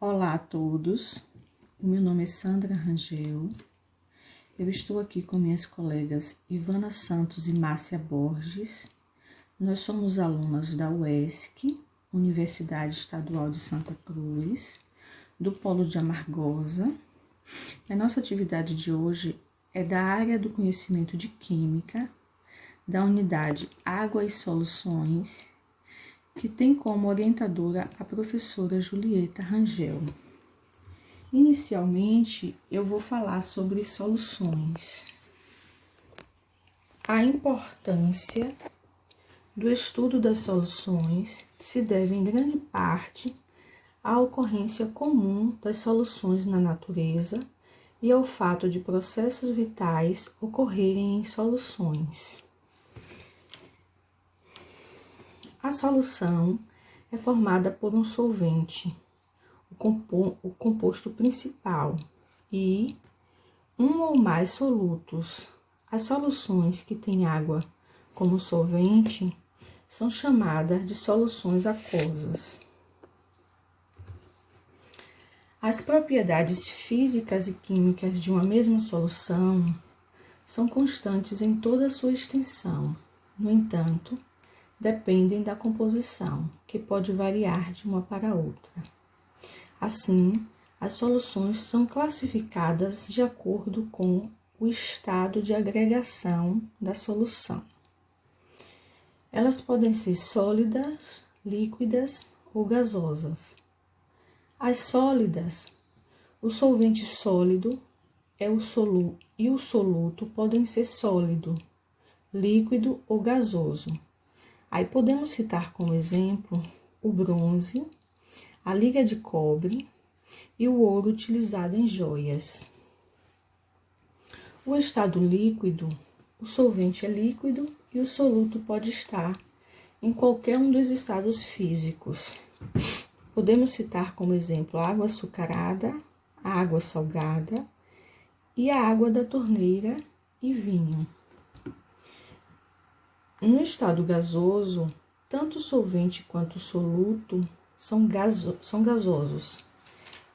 Olá a todos, o meu nome é Sandra Rangel, eu estou aqui com minhas colegas Ivana Santos e Márcia Borges. Nós somos alunas da UESC, Universidade Estadual de Santa Cruz, do Polo de Amargosa. A nossa atividade de hoje é da área do conhecimento de Química, da unidade Água e Soluções, que tem como orientadora a professora Julieta Rangel. Inicialmente, eu vou falar sobre soluções. A importância do estudo das soluções se deve em grande parte à ocorrência comum das soluções na natureza e ao fato de processos vitais ocorrerem em soluções. A solução é formada por um solvente, o composto principal, e um ou mais solutos. As soluções que têm água como solvente são chamadas de soluções aquosas. As propriedades físicas e químicas de uma mesma solução são constantes em toda a sua extensão. No entanto, dependem da composição, que pode variar de uma para outra. Assim, as soluções são classificadas de acordo com o estado de agregação da solução. Elas podem ser sólidas, líquidas ou gasosas. As sólidas, o solvente sólido é o soluto e o soluto podem ser sólido, líquido ou gasoso. Aí podemos citar como exemplo o bronze, a liga de cobre e o ouro utilizado em joias. O estado líquido, o solvente é líquido e o soluto pode estar em qualquer um dos estados físicos. Podemos citar como exemplo a água açucarada, a água salgada e a água da torneira e vinho. No estado gasoso, tanto o solvente quanto o soluto são gasosos.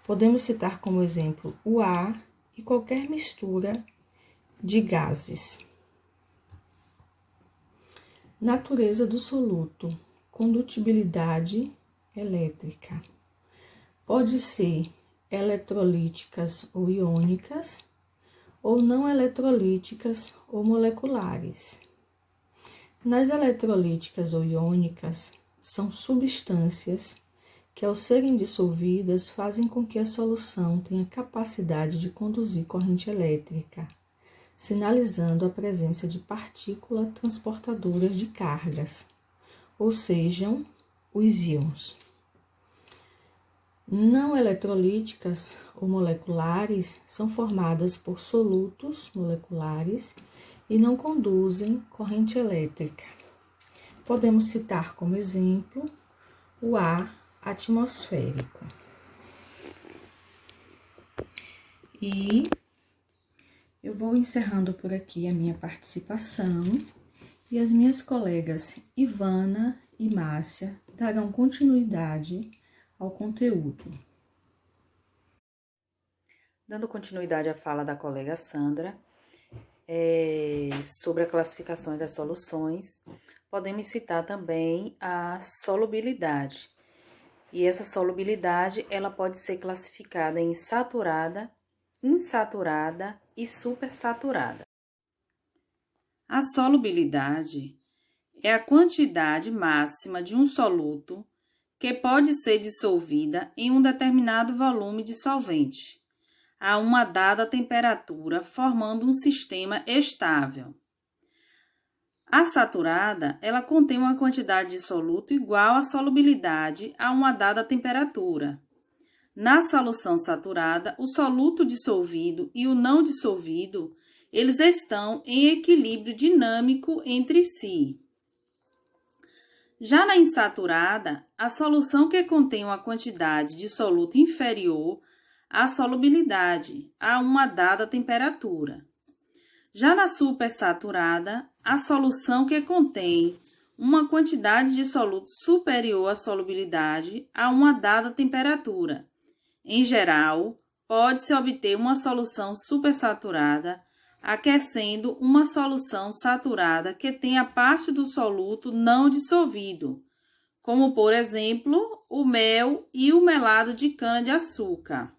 Podemos citar como exemplo o ar e qualquer mistura de gases. Natureza do soluto: condutibilidade elétrica. Pode ser eletrolíticas ou iônicas, ou não eletrolíticas ou moleculares. Nas eletrolíticas ou iônicas, são substâncias que, ao serem dissolvidas, fazem com que a solução tenha capacidade de conduzir corrente elétrica, sinalizando a presença de partículas transportadoras de cargas, ou sejam, os íons. Não eletrolíticas ou moleculares são formadas por solutos moleculares e não conduzem corrente elétrica. Podemos citar como exemplo o ar atmosférico. E eu vou encerrando por aqui a minha participação e as minhas colegas Ivana e Márcia darão continuidade ao conteúdo. Dando continuidade à fala da colega Sandra, sobre a classificação das soluções, podemos citar também a solubilidade. E essa solubilidade, ela pode ser classificada em saturada, insaturada e supersaturada. A solubilidade é a quantidade máxima de um soluto que pode ser dissolvida em um determinado volume de solvente a uma dada temperatura, formando um sistema estável. A saturada, ela contém uma quantidade de soluto igual à solubilidade a uma dada temperatura. Na solução saturada, o soluto dissolvido e o não dissolvido, eles estão em equilíbrio dinâmico entre si. Já na insaturada, a solução que contém uma quantidade de soluto inferior à solubilidade a uma dada temperatura. Já na supersaturada, a solução que contém uma quantidade de soluto superior à solubilidade a uma dada temperatura, em geral, pode-se obter uma solução supersaturada aquecendo uma solução saturada que tenha parte do soluto não dissolvido, como, por exemplo, o mel e o melado de cana-de-açúcar.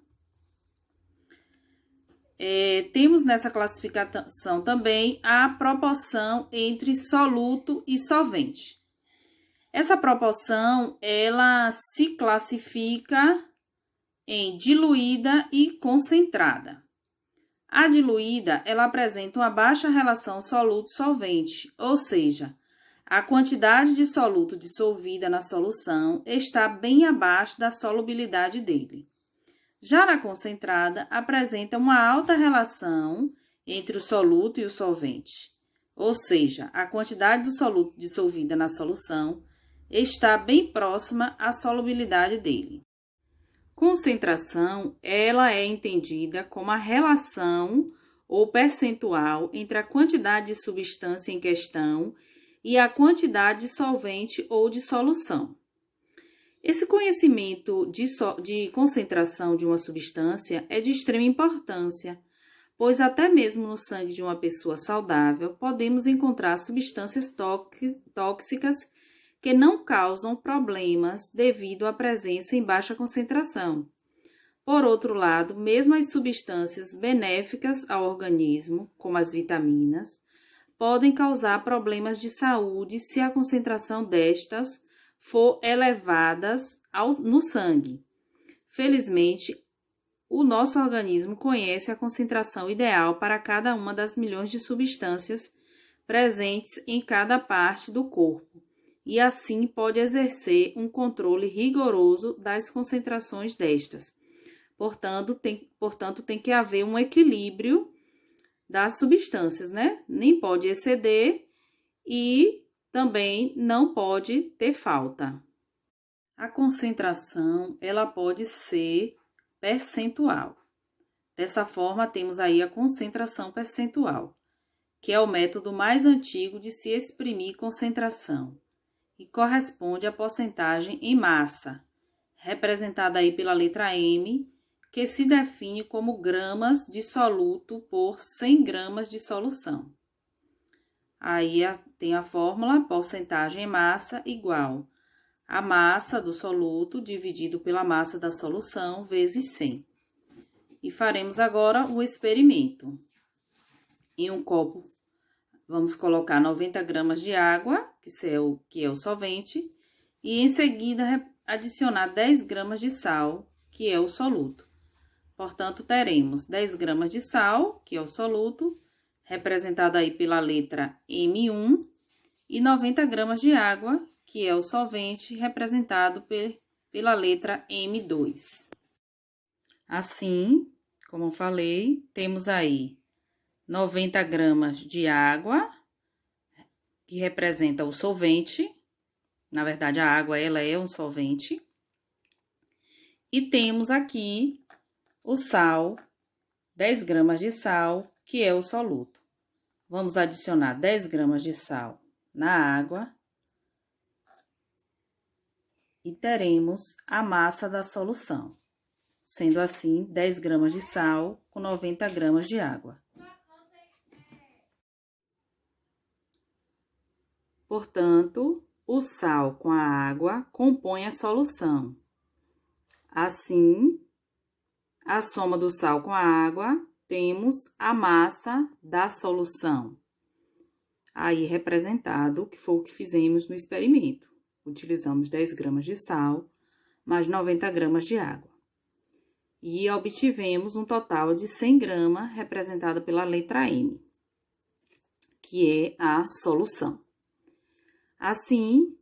Temos nessa classificação também a proporção entre soluto e solvente. Essa proporção, ela se classifica em diluída e concentrada. A diluída, ela apresenta uma baixa relação soluto-solvente, ou seja, a quantidade de soluto dissolvida na solução está bem abaixo da solubilidade dele. Já na concentrada, apresenta uma alta relação entre o soluto e o solvente, ou seja, a quantidade do soluto dissolvida na solução está bem próxima à solubilidade dele. Concentração, ela é entendida como a relação ou percentual entre a quantidade de substância em questão e a quantidade de solvente ou de solução. Esse conhecimento de concentração de uma substância é de extrema importância, pois até mesmo no sangue de uma pessoa saudável podemos encontrar substâncias tóxicas que não causam problemas devido à presença em baixa concentração. Por outro lado, mesmo as substâncias benéficas ao organismo, como as vitaminas, podem causar problemas de saúde se a concentração destas for elevadas no sangue. Felizmente, o nosso organismo conhece a concentração ideal para cada uma das milhões de substâncias presentes em cada parte do corpo, e assim pode exercer um controle rigoroso das concentrações destas. Portanto, tem que haver um equilíbrio das substâncias, né? Nem pode exceder e também não pode ter falta. A concentração, ela pode ser percentual. Dessa forma, temos aí a concentração percentual, que é o método mais antigo de se exprimir concentração e corresponde à porcentagem em massa, representada aí pela letra M, que se define como gramas de soluto por 100 gramas de solução. Aí tem a fórmula porcentagem em massa igual a massa do soluto dividido pela massa da solução vezes 100. E faremos agora o experimento. Em um copo, vamos colocar 90 gramas de água, que é o solvente, e em seguida adicionar 10 gramas de sal, que é o soluto. Portanto, teremos 10 gramas de sal, que é o soluto, representado aí pela letra M1, e 90 gramas de água, que é o solvente, representado pela letra M2. Assim, como eu falei, temos aí 90 gramas de água, que representa o solvente. Na verdade, a água, ela é um solvente. E temos aqui o sal, 10 gramas de sal, que é o soluto. Vamos adicionar 10 gramas de sal na água. E teremos a massa da solução. Sendo assim, 10 gramas de sal com 90 gramas de água. Portanto, o sal com a água compõe a solução. Assim, a soma do sal com a água, temos a massa da solução. Aí, representado, que foi o que fizemos no experimento. Utilizamos 10 gramas de sal, mais 90 gramas de água. E obtivemos um total de 100 gramas, representado pela letra M, que é a solução. Assim,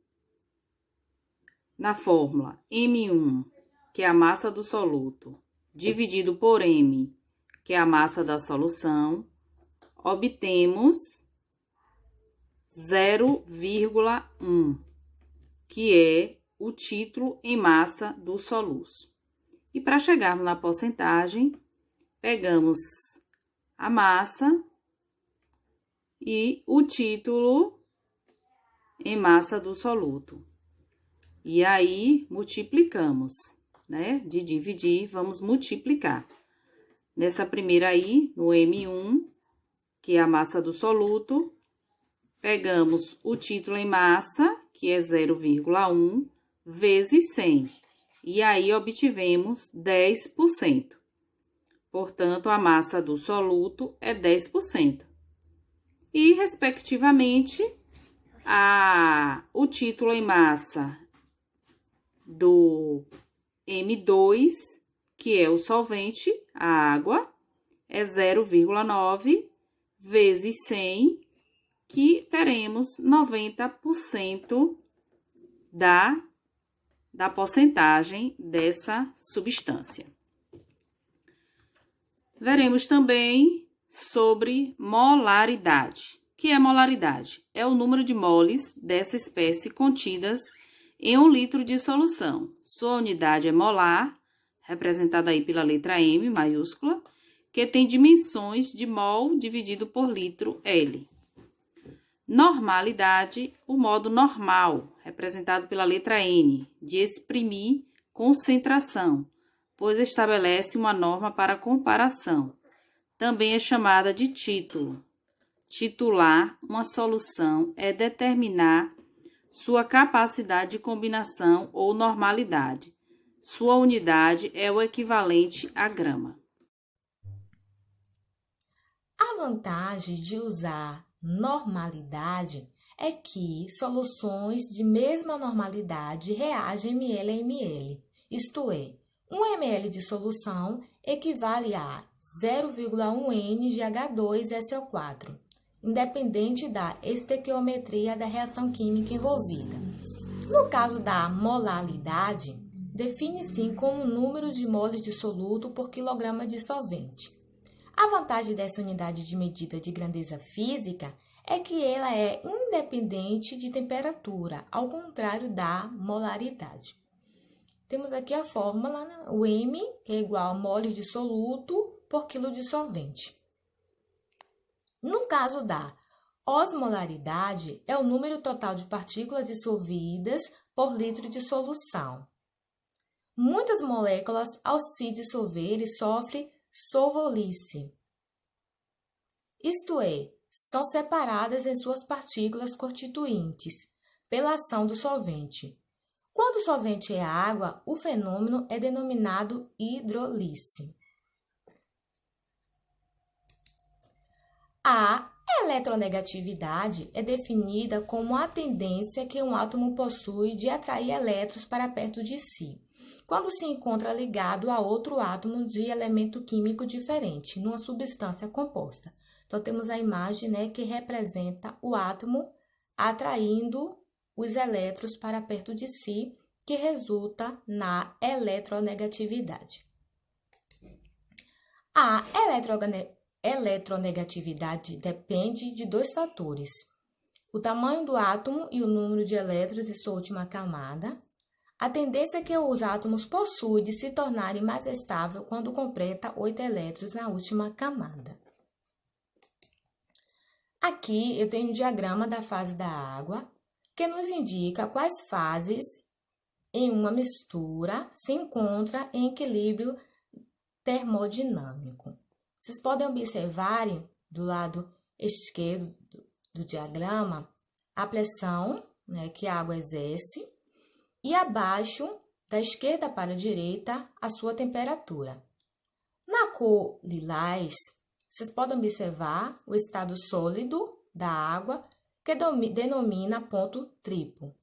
na fórmula M1, que é a massa do soluto, dividido por M, que é a massa da solução, obtemos 0,1, que é o título em massa do soluço. E para chegarmos na porcentagem, pegamos a massa e o título em massa do soluto. E aí, multiplicamos né, de dividir, vamos multiplicar. Nessa primeira aí, no M1, que é a massa do soluto, pegamos o título em massa, que é 0,1, vezes 100. E aí, obtivemos 10%. Portanto, a massa do soluto é 10%. E, respectivamente, o título em massa do M2, que é o solvente, a água, é 0,9 vezes 100, que teremos 90% da porcentagem dessa substância. Veremos também sobre molaridade. O que é molaridade? É o número de moles dessa espécie contidas em 1 litro de solução. Sua unidade é molar, representada aí pela letra M maiúscula, que tem dimensões de mol dividido por litro L. Normalidade, o modo normal, representado pela letra N, de exprimir concentração, pois estabelece uma norma para comparação. Também é chamada de título. Titular uma solução é determinar sua capacidade de combinação ou normalidade. Sua unidade é o equivalente a grama. A vantagem de usar normalidade é que soluções de mesma normalidade reagem ml a ml, isto é, 1 ml de solução equivale a 0,1 N de H2SO4, independente da estequiometria da reação química envolvida. No caso da molaridade, define-se como o número de moles de soluto por quilograma de solvente. A vantagem dessa unidade de medida de grandeza física é que ela é independente de temperatura, ao contrário da molaridade. Temos aqui a fórmula, né? O M, que é igual a moles de soluto por quilo de solvente. No caso da osmolaridade, é o número total de partículas dissolvidas por litro de solução. Muitas moléculas, ao se dissolver, sofrem solvolice, isto é, são separadas em suas partículas constituintes pela ação do solvente. Quando o solvente é água, o fenômeno é denominado hidrólise. A eletronegatividade é definida como a tendência que um átomo possui de atrair elétrons para perto de si, quando se encontra ligado a outro átomo de elemento químico diferente, numa substância composta. Então, temos a imagem, né, que representa o átomo atraindo os elétrons para perto de si, que resulta na eletronegatividade. A eletronegatividade depende de 2 fatores: o tamanho do átomo e o número de elétrons em sua última camada, a tendência que os átomos possuem de se tornarem mais estáveis quando completa 8 elétrons na última camada. Aqui eu tenho um diagrama da fase da água, que nos indica quais fases em uma mistura se encontra em equilíbrio termodinâmico. Vocês podem observar do lado esquerdo do diagrama a pressão, né, que a água exerce, e abaixo, da esquerda para a direita, a sua temperatura. Na cor lilás, vocês podem observar o estado sólido da água, que denomina ponto triplo.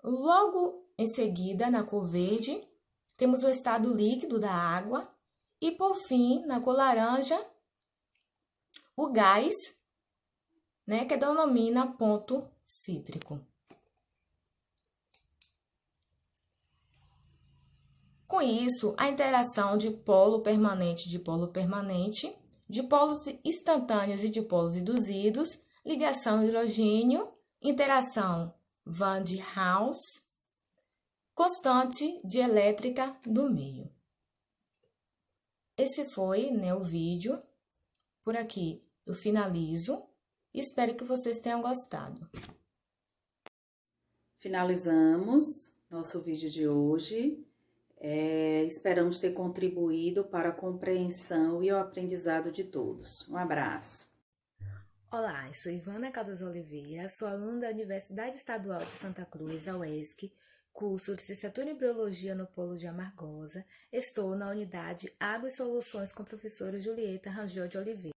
Logo em seguida, na cor verde, temos o estado líquido da água e, por fim, na cor laranja, o gás, né, que denomina ponto cítrico. Com isso, a interação de polo permanente, de polos instantâneos e de polos induzidos, ligação hidrogênio, interação Van der Waals, constante dielétrica do meio. Esse foi, né, o vídeo. Por aqui eu finalizo e espero que vocês tenham gostado. Finalizamos nosso vídeo de hoje. Esperamos ter contribuído para a compreensão e o aprendizado de todos. Um abraço. Olá, eu sou Ivana Caldas Oliveira, sou aluna da Universidade Estadual de Santa Cruz, a UESC, curso de Licenciatura em Biologia no Polo de Amargosa. Estou na unidade Água e Soluções com a professora Julieta Rangel de Oliveira.